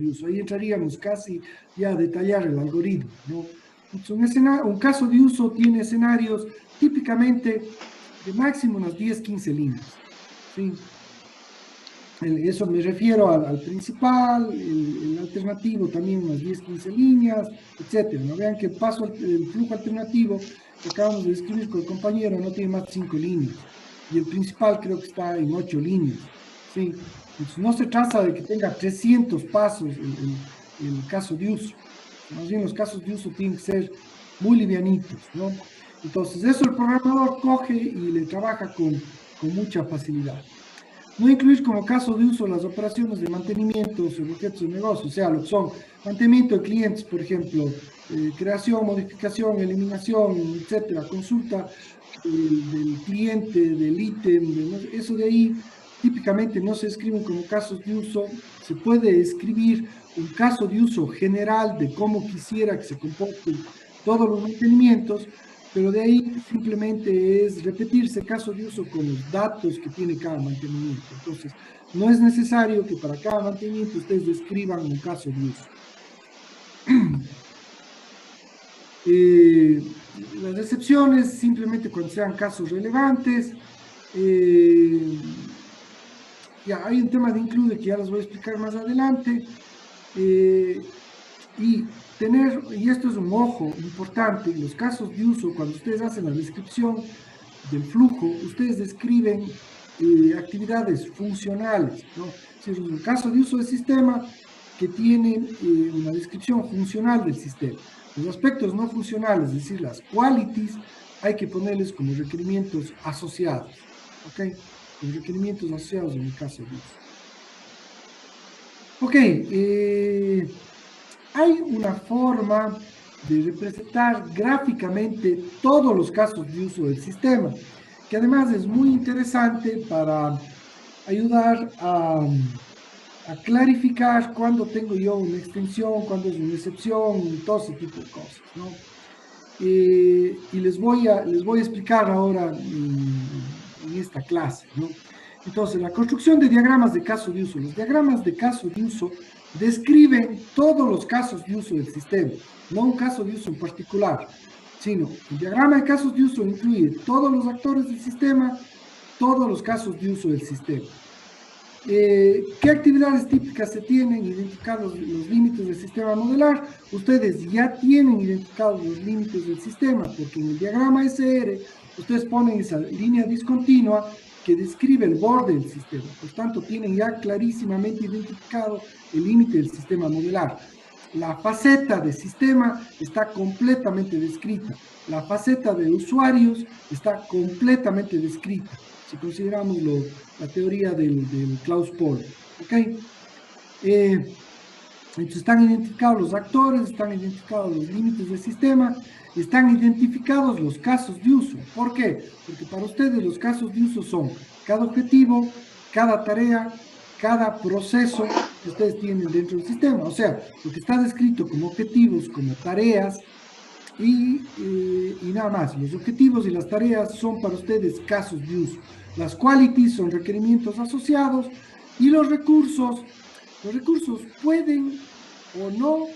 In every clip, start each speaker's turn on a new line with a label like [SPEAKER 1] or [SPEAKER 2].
[SPEAKER 1] de uso. Ahí entraríamos casi ya a detallar el algoritmo, ¿no? Entonces, un caso de uso tiene escenarios típicamente de máximo unas 10, 15 líneas, ¿sí? Eso me refiero al principal, el alternativo también unas 10, 15 líneas, etcétera. ¿No? Vean que el flujo alternativo que acabamos de describir con el compañero no tiene más de 5 líneas. Y el principal creo que está en 8 líneas. ¿Sí? Entonces no se trata de que tenga 300 pasos el caso de uso. Más bien los casos de uso tienen que ser muy livianitos, ¿no? Entonces eso el programador coge y le trabaja con mucha facilidad. No incluir como caso de uso las operaciones de mantenimiento sobre objetos de negocio, o sea, lo que son mantenimiento de clientes, por ejemplo, creación, modificación, eliminación, etcétera, consulta del cliente, del ítem, eso de ahí típicamente no se escriben como casos de uso. Se puede escribir un caso de uso general de cómo quisiera que se comporten todos los mantenimientos, pero de ahí simplemente es repetirse caso de uso con los datos que tiene cada mantenimiento. Entonces, no es necesario que para cada mantenimiento ustedes describan un caso de uso. Las excepciones, simplemente cuando sean casos relevantes. Ya hay un tema de include que ya les voy a explicar más adelante. Y esto es un ojo importante, los casos de uso, cuando ustedes hacen la descripción del flujo, ustedes describen actividades funcionales, ¿no? Es decir, un caso de uso del sistema que tiene una descripción funcional del sistema. Los aspectos no funcionales, es decir, las qualities, hay que ponerles como requerimientos asociados, ¿ok? Los requerimientos asociados en el caso de uso. Ok, hay una forma de representar gráficamente todos los casos de uso del sistema, que además es muy interesante para ayudar a clarificar cuándo tengo yo una extensión, cuándo es una excepción, todo ese tipo de cosas, ¿no? Y les voy a explicar ahora en esta clase, ¿no? Entonces, la construcción de diagramas de caso de uso. Los diagramas de caso de uso describen todos los casos de uso del sistema, no un caso de uso en particular, sino el diagrama de casos de uso incluye todos los actores del sistema, todos los casos de uso del sistema. ¿Qué actividades típicas se tienen? Identificar los límites del sistema modelar. Ustedes ya tienen identificados los límites del sistema, porque en el diagrama SR ustedes ponen esa línea discontinua que describe el borde del sistema. Por tanto, tienen ya clarísimamente identificado el límite del sistema modelar. La faceta de sistema está completamente descrita. La faceta de usuarios está completamente descrita, si consideramos la teoría del Klaus Paul. ¿Ok? Entonces están identificados los actores, están identificados los límites del sistema, están identificados los casos de uso. ¿Por qué? Porque para ustedes los casos de uso son cada objetivo, cada tarea, cada proceso que ustedes tienen dentro del sistema. O sea, lo que está descrito como objetivos, como tareas y nada más. Los objetivos y las tareas son para ustedes casos de uso. Las qualities son requerimientos asociados y los recursos pueden o no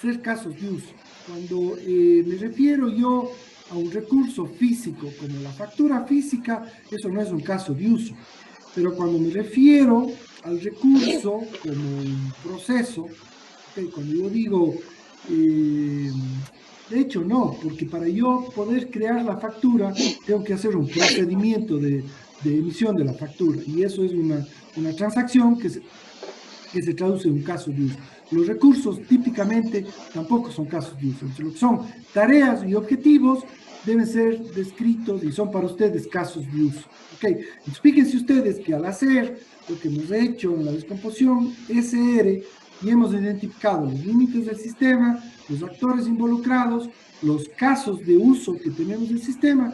[SPEAKER 1] ser casos de uso. Cuando me refiero yo a un recurso físico como la factura física, eso no es un caso de uso. Pero cuando me refiero al recurso como un proceso, ¿okay? Cuando yo digo, de hecho no, porque para yo poder crear la factura tengo que hacer un procedimiento de emisión de la factura, y eso es una transacción que se traduce en un caso de uso. Los recursos típicamente tampoco son casos de uso. Entonces, lo que son tareas y objetivos deben ser descritos y son para ustedes casos de uso. ¿Okay? Entonces, fíjense ustedes que al hacer lo que hemos hecho en la descomposición SR y hemos identificado los límites del sistema, los actores involucrados, los casos de uso que tenemos del sistema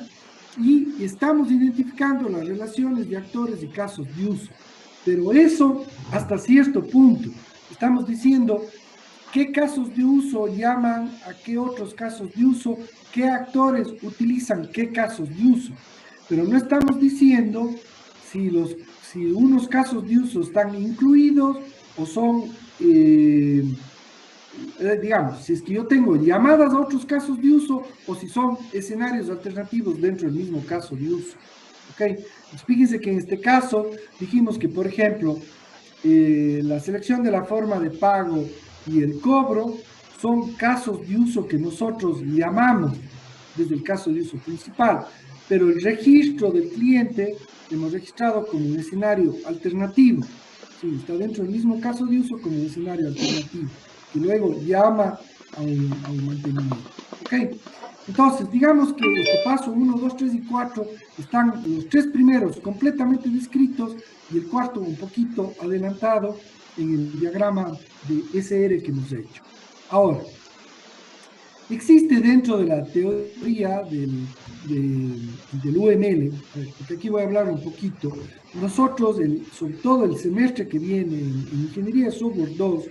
[SPEAKER 1] y estamos identificando las relaciones de actores y casos de uso. Pero eso hasta cierto punto. Estamos diciendo qué casos de uso llaman a qué otros casos de uso, qué actores utilizan qué casos de uso. Pero no estamos diciendo si unos casos de uso están incluidos o son digamos, si es que yo tengo llamadas a otros casos de uso o si son escenarios alternativos dentro del mismo caso de uso. ¿Ok? Pues fíjense que en este caso dijimos que, por ejemplo, la selección de la forma de pago y el cobro son casos de uso que nosotros llamamos desde el caso de uso principal, pero el registro del cliente lo hemos registrado como un escenario alternativo. Sí, está dentro del mismo caso de uso como un escenario alternativo, que luego llama a un mantenimiento. ¿Ok? Entonces, digamos que este paso 1, 2, 3 y 4 están los tres primeros completamente descritos y el cuarto un poquito adelantado en el diagrama de SR que hemos hecho. Ahora, existe dentro de la teoría del UML, porque aquí voy a hablar un poquito, nosotros, sobre todo el semestre que viene en Ingeniería de Software 2,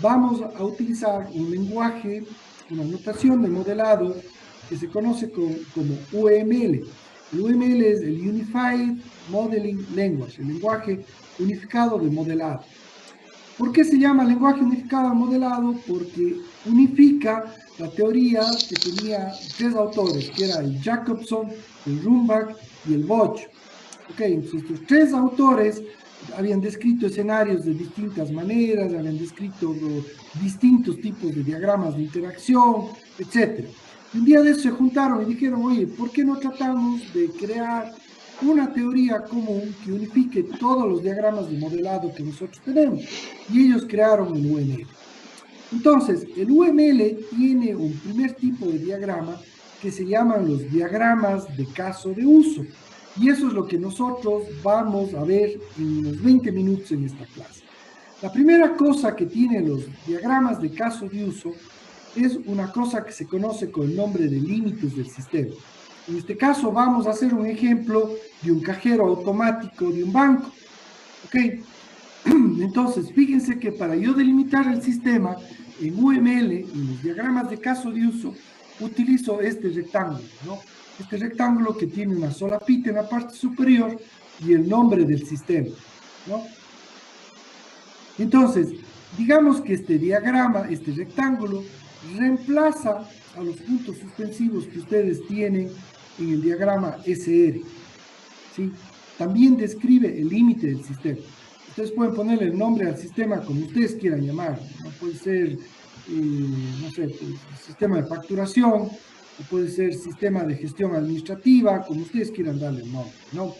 [SPEAKER 1] vamos a utilizar un lenguaje, una notación de modelado que se conoce como UML. El UML es el Unified Modeling Language, el lenguaje unificado de modelado. ¿Por qué se llama lenguaje unificado de modelado? Porque unifica la teoría que tenía tres autores, que era el Jacobson, el Rumbach y el Boch. Ok, entonces estos tres autores habían descrito escenarios de distintas maneras, habían descrito distintos tipos de diagramas de interacción, etc. Y un día de eso se juntaron y dijeron, oye, ¿por qué no tratamos de crear una teoría común que unifique todos los diagramas de modelado que nosotros tenemos? Y ellos crearon el UML. Entonces, el UML tiene un primer tipo de diagrama que se llaman los diagramas de caso de uso. Y eso es lo que nosotros vamos a ver en unos 20 minutos en esta clase. La primera cosa que tienen los diagramas de caso de uso es una cosa que se conoce con el nombre de límites del sistema. En este caso vamos a hacer un ejemplo de un cajero automático de un banco. ¿Ok? Entonces, fíjense que para yo delimitar el sistema en UML, en los diagramas de caso de uso, utilizo este rectángulo, ¿no? Este rectángulo que tiene una sola pita en la parte superior y el nombre del sistema, ¿no? Entonces, digamos que este diagrama, este rectángulo, reemplaza a los puntos suspensivos que ustedes tienen en el diagrama SR, ¿sí? También describe el límite del sistema. Ustedes pueden ponerle el nombre al sistema como ustedes quieran llamar, ¿no? Puede ser, no sé, sistema de facturación, o puede ser sistema de gestión administrativa, como ustedes quieran darle el nombre, ¿no?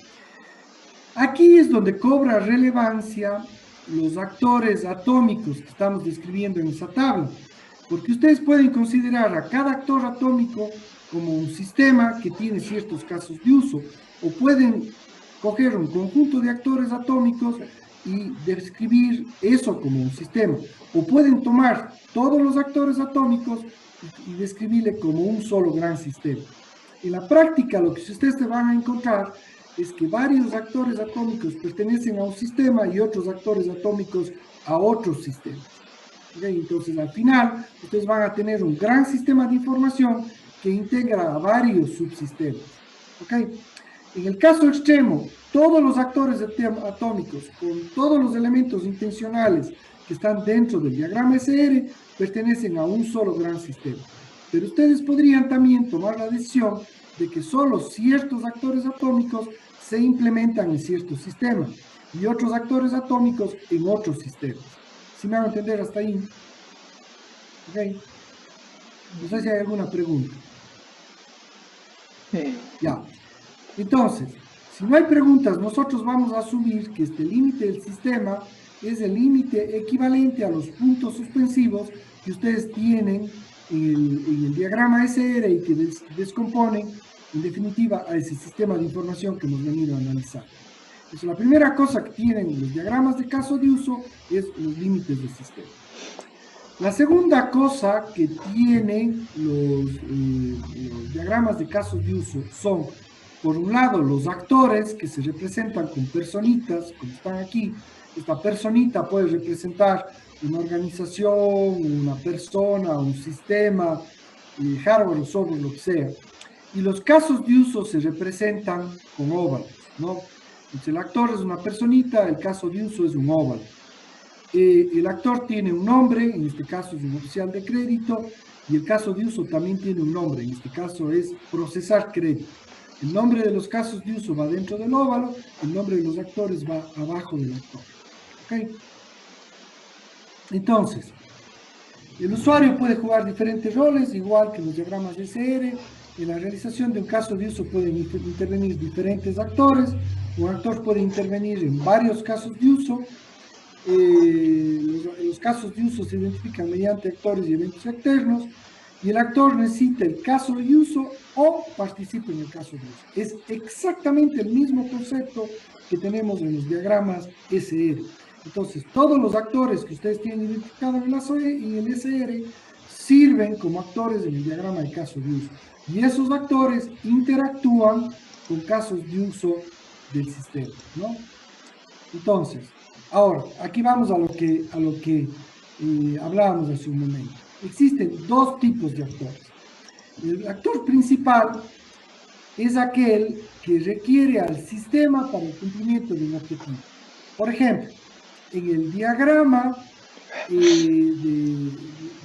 [SPEAKER 1] Aquí es donde cobra relevancia los actores atómicos que estamos describiendo en esa tabla, porque ustedes pueden considerar a cada actor atómico como un sistema que tiene ciertos casos de uso, o pueden coger un conjunto de actores atómicos y describir eso como un sistema, o pueden tomar todos los actores atómicos y describirle como un solo gran sistema. En la práctica, lo que ustedes se van a encontrar es que varios actores atómicos pertenecen a un sistema y otros actores atómicos a otros sistemas. ¿Okay? Entonces, al final, ustedes van a tener un gran sistema de información que integra a varios subsistemas. ¿Okay? En el caso extremo, todos los actores atómicos con todos los elementos intencionales que están dentro del diagrama SR pertenecen a un solo gran sistema. Pero ustedes podrían también tomar la decisión de que solo ciertos actores atómicos se implementan en ciertos sistemas y otros actores atómicos en otros sistemas. ¿Sí me van a entender hasta ahí? ¿Ok? No sé si hay alguna pregunta. Ya. Entonces, si no hay preguntas, nosotros vamos a asumir que este límite del sistema es el límite equivalente a los puntos suspensivos que ustedes tienen en el diagrama SR y que descomponen, en definitiva, a ese sistema de información que hemos venido a analizar. Entonces, la primera cosa que tienen los diagramas de caso de uso es los límites del sistema. La segunda cosa que tienen los diagramas de casos de uso son, por un lado, los actores que se representan con personitas, como están aquí. Esta personita puede representar una organización, una persona, un sistema, hardware o software, lo que sea. Y los casos de uso se representan con óvalos, ¿no? Entonces el actor es una personita, el caso de uso es un óvalo. el actor tiene un nombre, en este caso es un oficial de crédito, y el caso de uso también tiene un nombre, en este caso es procesar crédito. El nombre de los casos de uso va dentro del óvalo, el nombre de los actores va abajo del actor. ¿Ok? Entonces, el usuario puede jugar diferentes roles, igual que los diagramas de SR. En la realización de un caso de uso pueden intervenir diferentes actores. Un actor puede intervenir en varios casos de uso. Los casos de uso se identifican mediante actores y eventos externos. Y el actor necesita el caso de uso o participa en el caso de uso. Es exactamente el mismo concepto que tenemos en los diagramas SR. Entonces, todos los actores que ustedes tienen identificados en la SOE y en el SR sirven como actores en el diagrama de caso de uso. Y esos actores interactúan con casos de uso del sistema, ¿no? Entonces, ahora, aquí vamos a lo que hablábamos hace un momento. Existen dos tipos de actores. El actor principal es aquel que requiere al sistema para el cumplimiento de un objetivo. Por ejemplo, en el diagrama,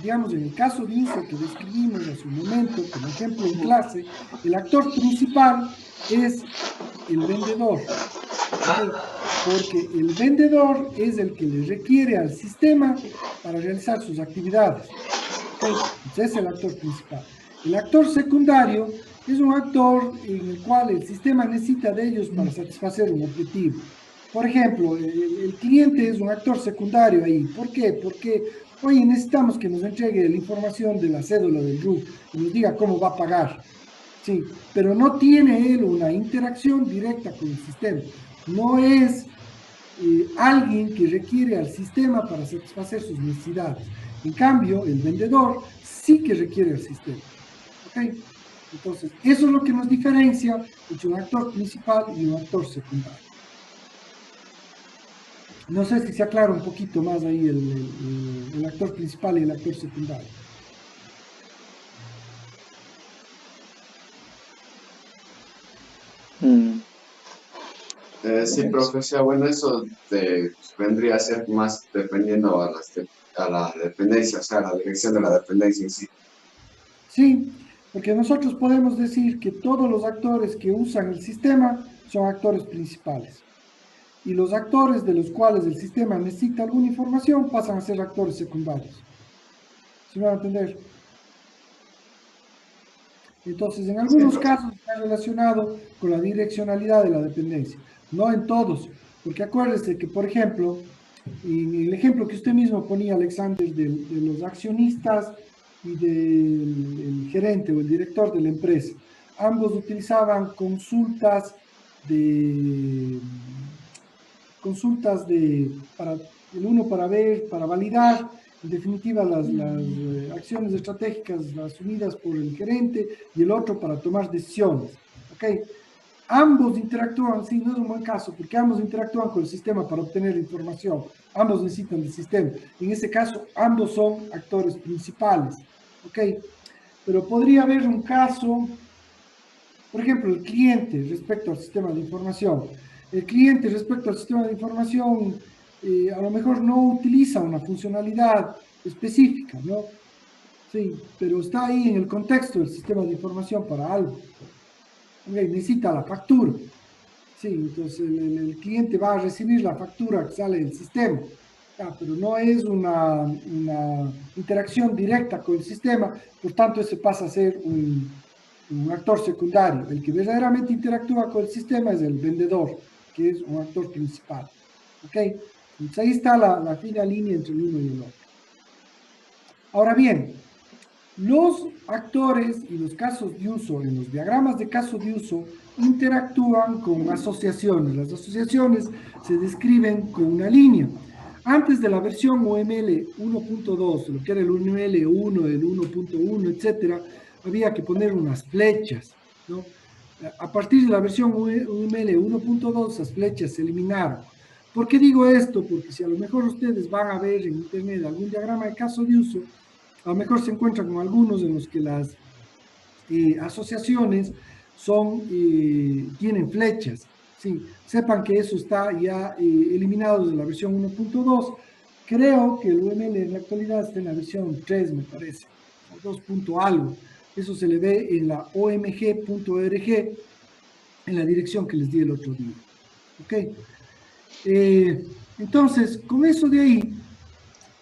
[SPEAKER 1] digamos, en el caso de uso que describimos hace un momento, como ejemplo en clase, el actor principal es el vendedor. ¿Okay? Porque el vendedor es el que le requiere al sistema para realizar sus actividades. ¿Okay? Entonces es el actor principal. El actor secundario es un actor en el cual el sistema necesita de ellos para satisfacer un objetivo. Por ejemplo, el cliente es un actor secundario ahí. ¿Por qué? Porque, oye, necesitamos que nos entregue la información de la cédula del RUC y nos diga cómo va a pagar. Sí, pero no tiene él una interacción directa con el sistema. No es alguien que requiere al sistema para satisfacer sus necesidades. En cambio, el vendedor sí que requiere al sistema. ¿Ok? Entonces, eso es lo que nos diferencia entre un actor principal y un actor secundario. No sé si se aclara un poquito más ahí el actor principal y el actor secundario.
[SPEAKER 2] Sí, profesor, bueno, eso vendría a ser más dependiendo a la dependencia, o sea, a la dirección de la dependencia en sí.
[SPEAKER 1] Sí, porque nosotros podemos decir que todos los actores que usan el sistema son actores principales. Y los actores de los cuales el sistema necesita alguna información pasan a ser actores secundarios. ¿Se me va a entender? Entonces, en
[SPEAKER 2] Sí,
[SPEAKER 1] algunos
[SPEAKER 2] profesor.
[SPEAKER 1] casos está relacionado con la direccionalidad de la dependencia, no en todos, porque acuérdese que, por ejemplo, en el ejemplo que usted mismo ponía, Alexander, de los accionistas y del gerente o el director de la empresa, ambos utilizaban para el uno para ver, para validar, en definitiva, las acciones estratégicas asumidas por el gerente y el otro para tomar decisiones. ¿Ok? Ambos interactúan, sí, no es un buen caso, porque ambos interactúan con el sistema para obtener información. Ambos necesitan del sistema. En ese caso, ambos son actores principales. ¿Ok? Pero podría haber un caso, por ejemplo, el cliente respecto al sistema de información. El cliente respecto al sistema de información a lo mejor no utiliza una funcionalidad específica, ¿no? Sí, pero está ahí en el contexto del sistema de información para algo. Okay, necesita la factura. Sí, entonces el cliente va a recibir la factura que sale del sistema, pero no es una interacción directa con el sistema, por tanto ese pasa a ser un actor secundario. El que verdaderamente interactúa con el sistema es el vendedor, que es un actor principal. ¿Ok? Entonces ahí está la fina línea entre el uno y el otro. Ahora bien, los actores y los casos de uso en los diagramas de caso de uso interactúan con asociaciones. Las asociaciones se describen con una línea. Antes de la versión OML 1.2, lo que era el OML 1, el 1.1, etcétera, había que poner unas flechas, ¿no? A partir de la versión OML 1.2, esas flechas se eliminaron. ¿Por qué digo esto? Porque si a lo mejor ustedes van a ver en internet algún diagrama de caso de uso, a lo mejor se encuentran con algunos en los que las asociaciones tienen flechas. Sí, sepan que eso está ya eliminado desde la versión 1.2, Creo que el UML en la actualidad está en la versión 3, me parece, o 2 punto algo. Eso se le ve en la omg.org, en la dirección que les di el otro día. ¿Ok? Entonces, con eso de ahí,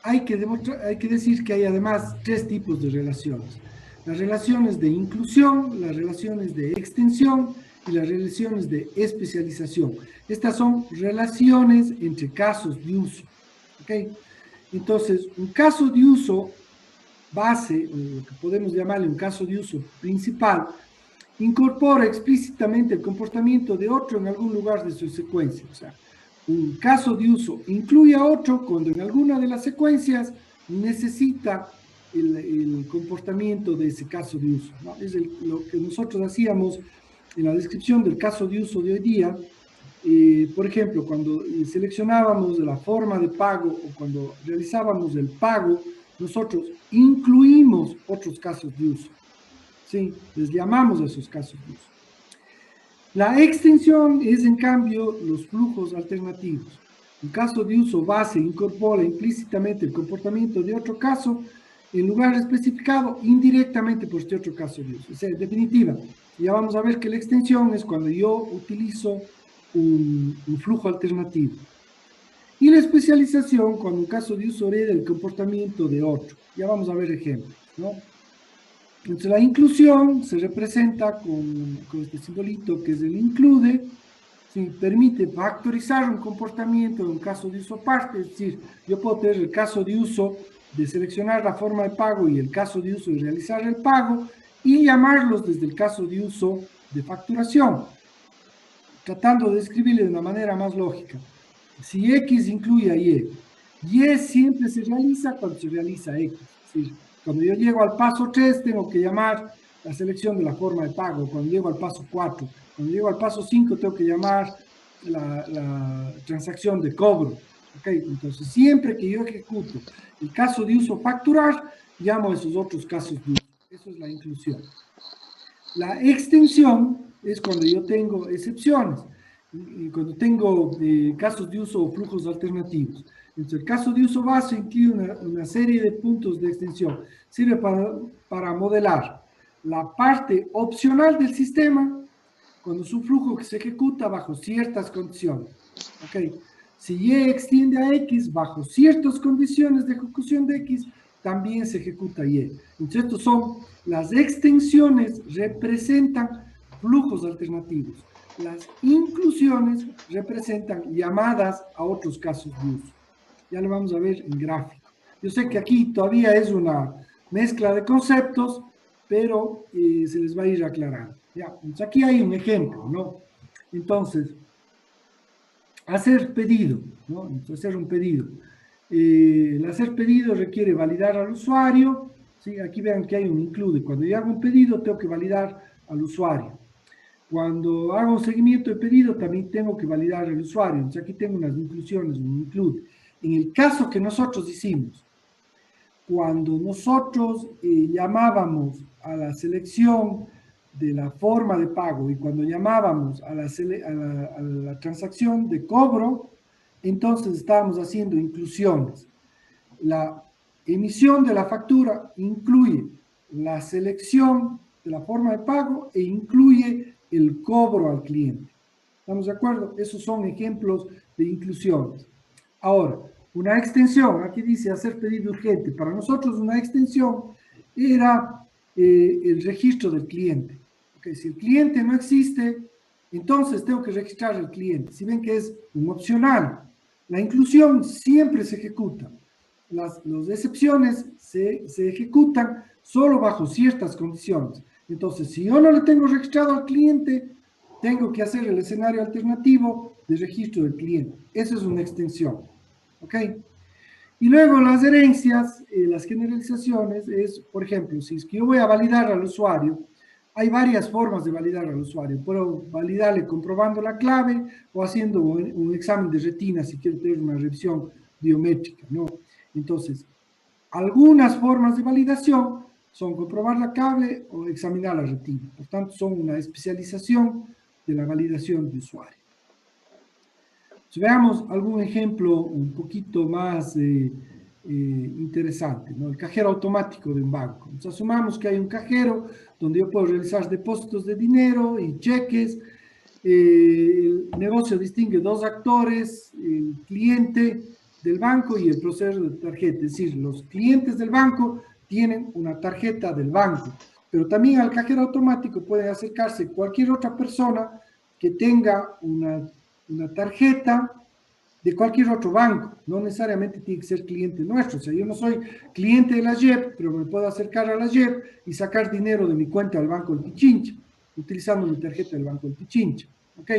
[SPEAKER 1] hay que decir que hay además 3 tipos de relaciones. Las relaciones de inclusión, las relaciones de extensión y las relaciones de especialización. Estas son relaciones entre casos de uso. ¿Ok? Entonces, un caso de uso base, o lo que podemos llamarle un caso de uso principal, incorpora explícitamente el comportamiento de otro en algún lugar de su secuencia. O sea, un caso de uso incluye a otro cuando en alguna de las secuencias necesita el comportamiento de ese caso de uso, ¿no? Es lo que nosotros hacíamos en la descripción del caso de uso de hoy día. Por ejemplo, cuando seleccionábamos la forma de pago o cuando realizábamos el pago, nosotros incluimos otros casos de uso. Sí, les llamamos a esos casos de uso. La extensión es, en cambio, los flujos alternativos. Un caso de uso base incorpora implícitamente el comportamiento de otro caso en lugar especificado indirectamente por este otro caso de uso. O sea, en definitiva, ya vamos a ver que la extensión es cuando yo utilizo un flujo alternativo. Y la especialización cuando un caso de uso hereda el comportamiento de otro. Ya vamos a ver ejemplos, ¿no? Entonces la inclusión se representa con este simbolito que es el include, ¿sí? Permite factorizar un comportamiento de un caso de uso aparte, es decir, yo puedo tener el caso de uso de seleccionar la forma de pago y el caso de uso de realizar el pago y llamarlos desde el caso de uso de facturación, tratando de escribirle de una manera más lógica. Si X incluye a Y, Y siempre se realiza cuando se realiza X, es decir, cuando yo llego al paso 3, tengo que llamar la selección de la forma de pago. Cuando llego al paso 4, cuando llego al paso 5, tengo que llamar la transacción de cobro. ¿Okay? Entonces, siempre que yo ejecuto el caso de uso facturar, llamo a esos otros casos de uso. Eso es la inclusión. La extensión es cuando yo tengo excepciones, y cuando tengo casos de uso o flujos alternativos. Entonces, el caso de uso base incluye una serie de puntos de extensión. Sirve para modelar la parte opcional del sistema cuando su flujo se ejecuta bajo ciertas condiciones. ¿Ok? Si Y extiende a X bajo ciertas condiciones de ejecución de X, también se ejecuta Y. Entonces, estos son las extensiones, representan flujos alternativos. Las inclusiones representan llamadas a otros casos de uso. Ya lo vamos a ver en gráfico. Yo sé que aquí todavía es una mezcla de conceptos, pero se les va a ir aclarando. Ya, entonces aquí hay un ejemplo, ¿no? Entonces, hacer pedido, ¿no? Entonces, hacer un pedido. El hacer pedido requiere validar al usuario, ¿sí? Aquí vean que hay un include. Cuando yo hago un pedido, tengo que validar al usuario. Cuando hago un seguimiento de pedido, también tengo que validar al usuario. Entonces, aquí tengo unas inclusiones, un include. En el caso que nosotros hicimos, cuando nosotros llamábamos a la selección de la forma de pago y cuando llamábamos a la transacción de cobro, entonces estábamos haciendo inclusiones. La emisión de la factura incluye la selección de la forma de pago e incluye el cobro al cliente. ¿Estamos de acuerdo? Esos son ejemplos de inclusiones. Ahora, una extensión, aquí dice hacer pedido urgente. Para nosotros una extensión era el registro del cliente. Okay, si el cliente no existe, entonces tengo que registrar al cliente. Si ven que es un opcional, la inclusión siempre se ejecuta. Las excepciones se ejecutan solo bajo ciertas condiciones. Entonces, si yo no le tengo registrado al cliente, tengo que hacer el escenario alternativo de registro del cliente. Eso es una extensión. ¿Ok? Y luego las herencias, las generalizaciones, es, por ejemplo, si es que yo voy a validar al usuario, hay varias formas de validar al usuario. Puedo validarle comprobando la clave o haciendo un examen de retina si quiero tener una revisión biométrica, ¿no? Entonces, algunas formas de validación son comprobar la clave o examinar la retina. Por tanto, son una especialización de la validación de usuario. Veamos algún ejemplo un poquito más interesante, ¿no? El cajero automático de un banco. Nos asumamos que hay un cajero donde yo puedo realizar depósitos de dinero y cheques. El negocio distingue dos actores, el cliente del banco y el proceso de tarjeta. Es decir, los clientes del banco tienen una tarjeta del banco, pero también al cajero automático puede acercarse cualquier otra persona que tenga una tarjeta de cualquier otro banco, no necesariamente tiene que ser cliente nuestro. O sea, yo no soy cliente de la JEP, pero me puedo acercar a la JEP y sacar dinero de mi cuenta al Banco del Pichincha, utilizando mi tarjeta del Banco del Pichincha. ¿Ok?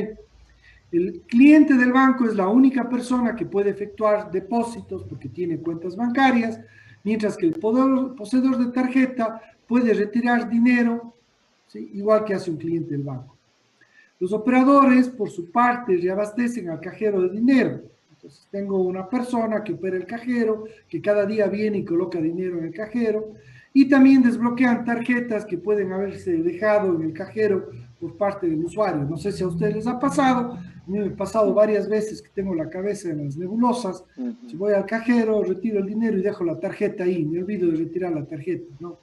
[SPEAKER 1] El cliente del banco es la única persona que puede efectuar depósitos porque tiene cuentas bancarias, mientras que el poseedor de tarjeta puede retirar dinero, ¿sí? Igual que hace un cliente del banco. Los operadores, por su parte, reabastecen al cajero de dinero. Entonces, tengo una persona que opera el cajero, que cada día viene y coloca dinero en el cajero, y también desbloquean tarjetas que pueden haberse dejado en el cajero por parte del usuario. No sé si a ustedes les ha pasado, a mí me ha pasado varias veces que tengo la cabeza en las nebulosas. Si voy al cajero, retiro el dinero y dejo la tarjeta ahí, me olvido de retirar la tarjeta, ¿no?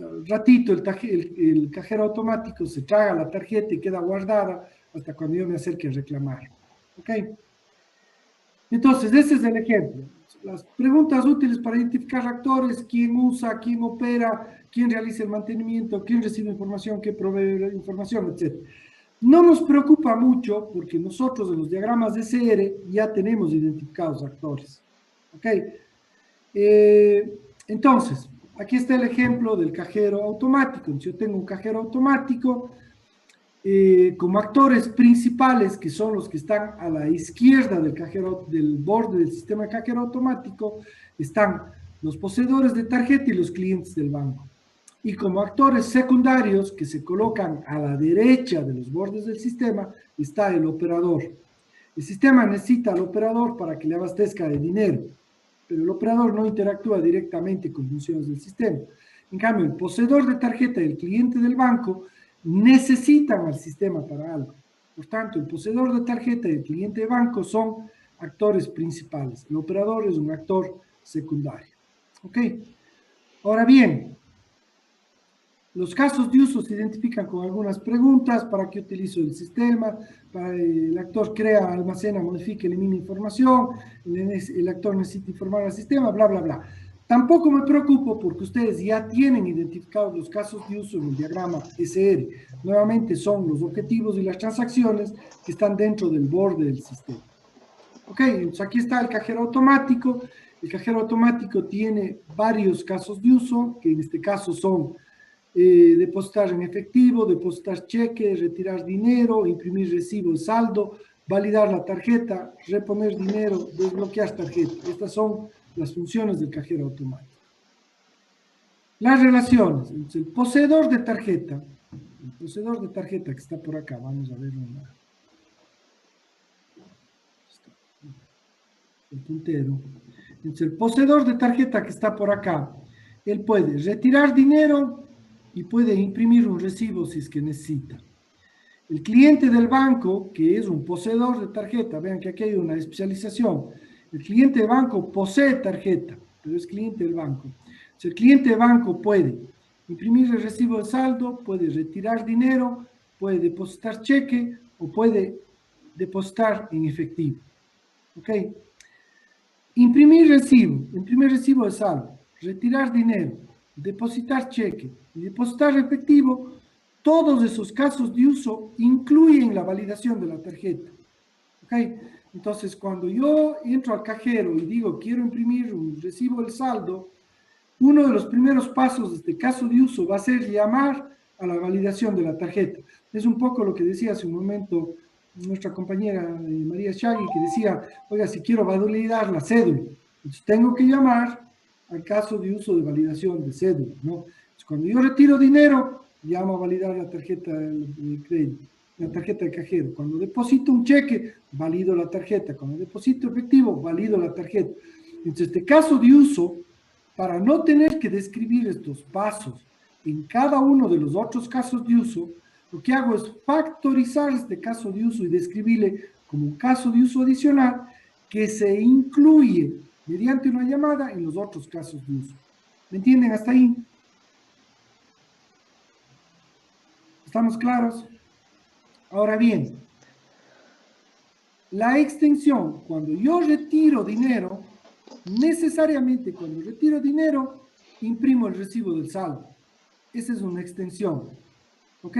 [SPEAKER 1] Al ratito el cajero automático se traga la tarjeta y queda guardada hasta cuando yo me acerque a reclamar. ¿Ok? Entonces, ese es el ejemplo. Las preguntas útiles para identificar actores: quién usa, quién opera, quién realiza el mantenimiento, quién recibe información, qué provee la información, etc. No nos preocupa mucho porque nosotros en los diagramas de CR ya tenemos identificados actores. ¿Ok? Entonces, aquí está el ejemplo del cajero automático. Yo tengo un cajero automático como actores principales, que son los que están a la izquierda del borde del sistema de cajero automático, están los poseedores de tarjeta y los clientes del banco. Y como actores secundarios que se colocan a la derecha de los bordes del sistema, está el operador. El sistema necesita al operador para que le abastezca de dinero, pero el operador no interactúa directamente con funciones del sistema. En cambio, el poseedor de tarjeta y el cliente del banco necesitan al sistema para algo. Por tanto, el poseedor de tarjeta y el cliente de banco son actores principales. El operador es un actor secundario. ¿Ok? Ahora bien, los casos de uso se identifican con algunas preguntas: ¿para qué utilizo el sistema? El actor crea, almacena, modifica, elimina información, el actor necesita informar al sistema, bla, bla, bla. Tampoco me preocupo porque ustedes ya tienen identificados los casos de uso en el diagrama SR. Nuevamente son los objetivos y las transacciones que están dentro del borde del sistema. Ok, entonces aquí está el cajero automático. El cajero automático tiene varios casos de uso, que en este caso son depositar en efectivo, depositar cheque, retirar dinero, imprimir recibo, saldo, validar la tarjeta, reponer dinero, desbloquear tarjeta. Estas son las funciones del cajero automático. Las relaciones. Entonces, el poseedor de tarjeta que está por acá, vamos a ver el puntero. Entonces, el poseedor de tarjeta que está por acá, él puede retirar dinero y puede imprimir un recibo si es que necesita. El cliente del banco, que es un poseedor de tarjeta, vean que aquí hay una especialización. El cliente del banco posee tarjeta, pero es cliente del banco. Si el cliente del banco puede imprimir el recibo de saldo, puede retirar dinero, puede depositar cheque o puede depositar en efectivo. ¿Ok? Imprimir recibo de saldo, retirar dinero, depositar cheque y depositar efectivo, todos esos casos de uso incluyen la validación de la tarjeta. ¿Ok? Entonces, cuando yo entro al cajero y digo quiero imprimir un recibo del saldo, uno de los primeros pasos de este caso de uso va a ser llamar a la validación de la tarjeta. Es un poco lo que decía hace un momento nuestra compañera María Chagui, que decía, oiga, si quiero validar la cédula, entonces tengo que llamar al caso de uso de validación de cédula, ¿no? Entonces, cuando yo retiro dinero, llamo a validar la tarjeta de crédito, la tarjeta de cajero. Cuando deposito un cheque, valido la tarjeta. Cuando deposito efectivo, valido la tarjeta. Entonces, este caso de uso, para no tener que describir estos pasos en cada uno de los otros casos de uso, lo que hago es factorizar este caso de uso y describirle como un caso de uso adicional que se incluye mediante una llamada en los otros casos de uso. ¿Me entienden hasta ahí? ¿Estamos claros? Ahora bien, la extensión, cuando yo retiro dinero, necesariamente cuando retiro dinero, imprimo el recibo del saldo. Esa es una extensión. ¿Ok?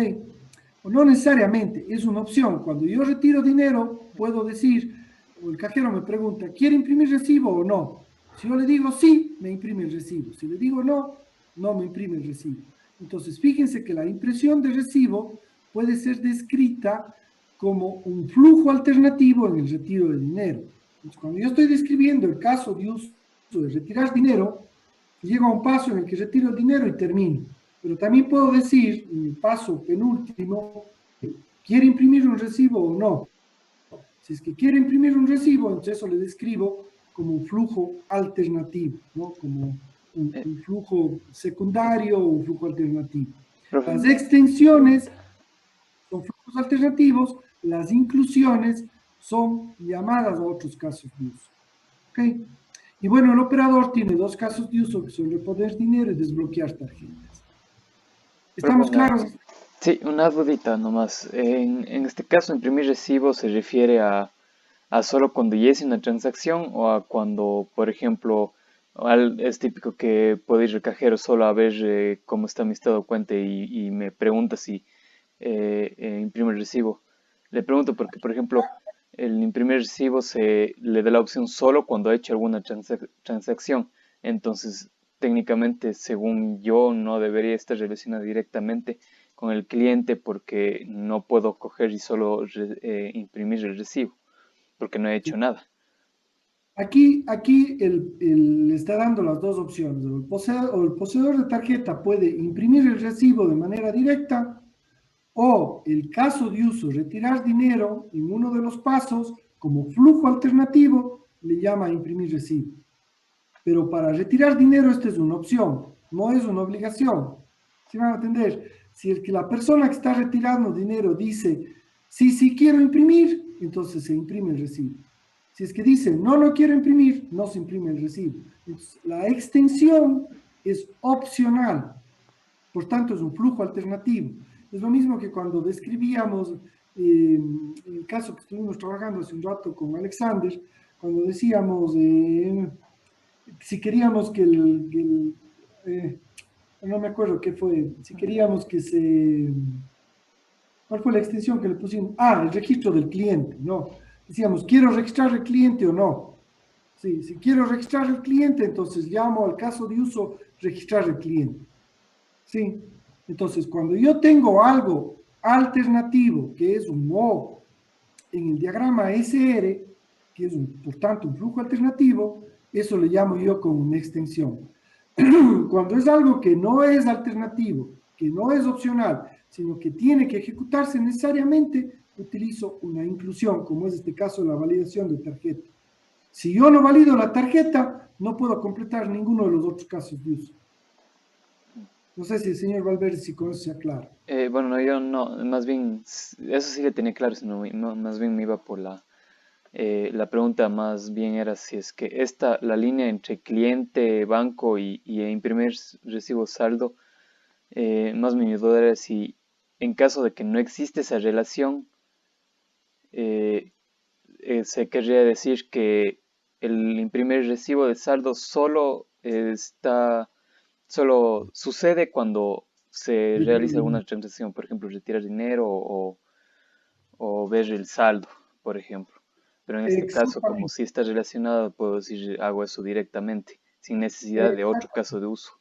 [SPEAKER 1] O no necesariamente, es una opción. Cuando yo retiro dinero, puedo decir, o el cajero me pregunta, ¿quiere imprimir recibo o no? Si yo le digo sí, me imprime el recibo. Si le digo no, no me imprime el recibo. Entonces, fíjense que la impresión de recibo puede ser descrita como un flujo alternativo en el retiro de dinero. Entonces, cuando yo estoy describiendo el caso de uso de retirar dinero, llego a un paso en el que retiro el dinero y termino. Pero también puedo decir, en el paso penúltimo, ¿quiere imprimir un recibo o no? Si es que quiere imprimir un recibo, entonces eso le describo como un flujo alternativo, ¿no? Como un flujo secundario o un flujo alternativo.
[SPEAKER 3] Profe,
[SPEAKER 1] Las extensiones son flujos alternativos, las inclusiones son llamadas a otros casos de uso. ¿Ok? Y bueno, el operador tiene dos casos de uso que son reponer dinero y desbloquear tarjetas. ¿Estamos claros?
[SPEAKER 3] Sí, una dudita nomás. En este caso, imprimir recibo se refiere a solo cuando ya hice una transacción o a cuando, por ejemplo, es típico que puedo ir al cajero solo a ver cómo está mi estado de cuenta y me pregunta si imprime el recibo. Le pregunto porque, por ejemplo, el imprimir recibo se le da la opción solo cuando ha hecho alguna transacción. Entonces, técnicamente, según yo, no debería estar relacionado directamente con el cliente porque no puedo coger y solo imprimir el recibo porque no he hecho nada.
[SPEAKER 1] Aquí le está dando las dos opciones. El poseedor de tarjeta puede imprimir el recibo de manera directa o, el caso de uso, retirar dinero en uno de los pasos como flujo alternativo, le llama imprimir recibo. Pero para retirar dinero esta es una opción, no es una obligación. ¿Sí van a entender? Si el que la persona que está retirando dinero dice, sí, sí quiero imprimir, entonces se imprime el recibo. Si es que dice, no, no quiero imprimir, no se imprime el recibo. Entonces, la extensión es opcional, por tanto es un flujo alternativo. Es lo mismo que cuando describíamos el caso que estuvimos trabajando hace un rato con Alexander, cuando decíamos si queríamos que no me acuerdo qué fue, si queríamos que ¿cuál fue la extensión que le pusimos? El registro del cliente, ¿no? Decíamos, ¿quiero registrar el cliente o no? Sí, si quiero registrar el cliente, entonces llamo al caso de uso registrar el cliente. Sí, entonces cuando yo tengo algo alternativo, que es un O en el diagrama SR, que es por tanto un flujo alternativo, eso le llamo yo como una extensión. Cuando es algo que no es alternativo, que no es opcional, sino que tiene que ejecutarse necesariamente, utilizo una inclusión, como es este caso la validación de tarjeta. Si yo no valido la tarjeta, no puedo completar ninguno de los otros casos de uso. No sé si el señor Valverde si con eso se aclara.
[SPEAKER 3] Bueno, yo no, más bien, eso sí le tenía claro, sino más bien me iba por la pregunta más bien era si es que la línea entre cliente, banco y imprimir recibo saldo, más mi duda era si en caso de que no existe esa relación, se querría decir que el imprimir recibo de saldo solo sucede cuando se realiza alguna transacción, por ejemplo, retirar dinero o ver el saldo, por ejemplo. Pero en este caso, como
[SPEAKER 1] Exactamente.
[SPEAKER 3] si está relacionado, puedo decir, hago eso directamente, sin necesidad de otro caso de uso.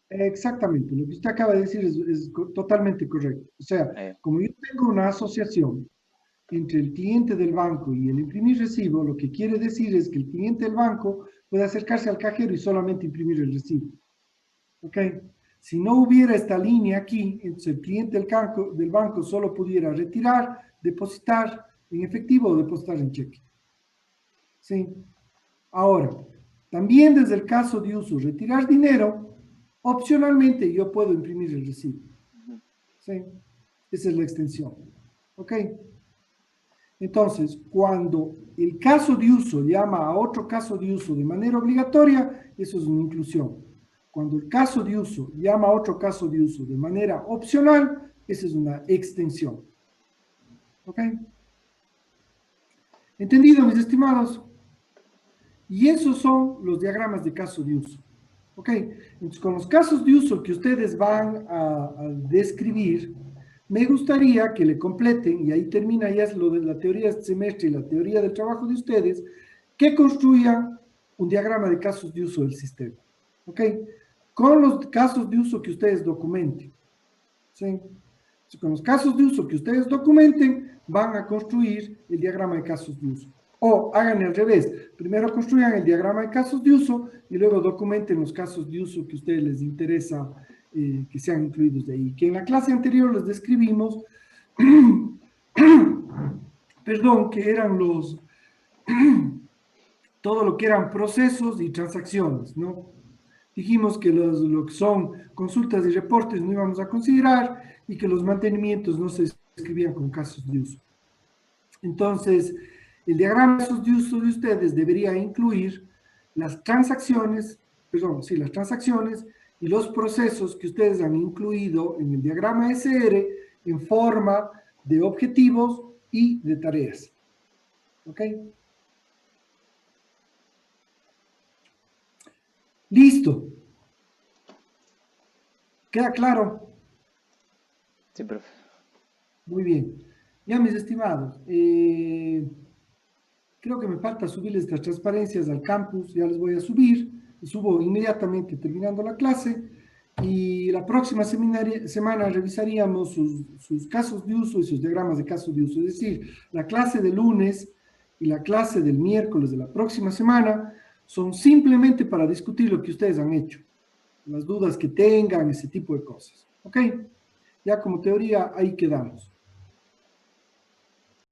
[SPEAKER 1] Exactamente, lo que usted acaba de decir es totalmente correcto. O sea, como yo tengo una asociación entre el cliente del banco y el imprimir recibo, lo que quiere decir es que el cliente del banco puede acercarse al cajero y solamente imprimir el recibo. ¿Ok? Si no hubiera esta línea aquí, entonces el cliente del banco solo pudiera retirar, depositar en efectivo o depositar en cheque. ¿Sí? Ahora, también desde el caso de uso retirar dinero, opcionalmente yo puedo imprimir el recibo. ¿Sí? Esa es la extensión. ¿Ok? Entonces, cuando el caso de uso llama a otro caso de uso de manera obligatoria, eso es una inclusión. Cuando el caso de uso llama a otro caso de uso de manera opcional, esa es una extensión. ¿Ok? ¿Entendido, mis estimados? Y esos son los diagramas de caso de uso. ¿Ok? Entonces, con los casos de uso que ustedes van a describir, me gustaría que le completen, y ahí termina ya lo de la teoría de este semestre y la teoría del trabajo de ustedes, que construyan un diagrama de casos de uso del sistema. ¿Ok? Con los casos de uso que ustedes documenten. ¿Sí? Entonces, con los casos de uso que ustedes documenten, van a construir el diagrama de casos de uso. O hagan al revés, primero construyan el diagrama de casos de uso y luego documenten los casos de uso que a ustedes les interesa que sean incluidos de ahí. Que en la clase anterior les describimos, perdón, que eran todo lo que eran procesos y transacciones, ¿no? Dijimos que lo que son consultas y reportes no íbamos a considerar y que los mantenimientos no se escribían con casos de uso. Entonces, el diagrama de casos de uso de ustedes debería incluir las transacciones, perdón, sí, las transacciones y los procesos que ustedes han incluido en el diagrama SR en forma de objetivos y de tareas. ¿Ok? Listo. ¿Queda claro?
[SPEAKER 3] Sí, profe.
[SPEAKER 1] Muy bien. Ya, mis estimados, creo que me falta subirles las transparencias al campus, ya les voy a subir, les subo inmediatamente terminando la clase, y la próxima semana revisaríamos sus casos de uso y sus diagramas de casos de uso, es decir, la clase del lunes y la clase del miércoles de la próxima semana son simplemente para discutir lo que ustedes han hecho, las dudas que tengan, ese tipo de cosas, ¿ok? Ya como teoría, ahí quedamos.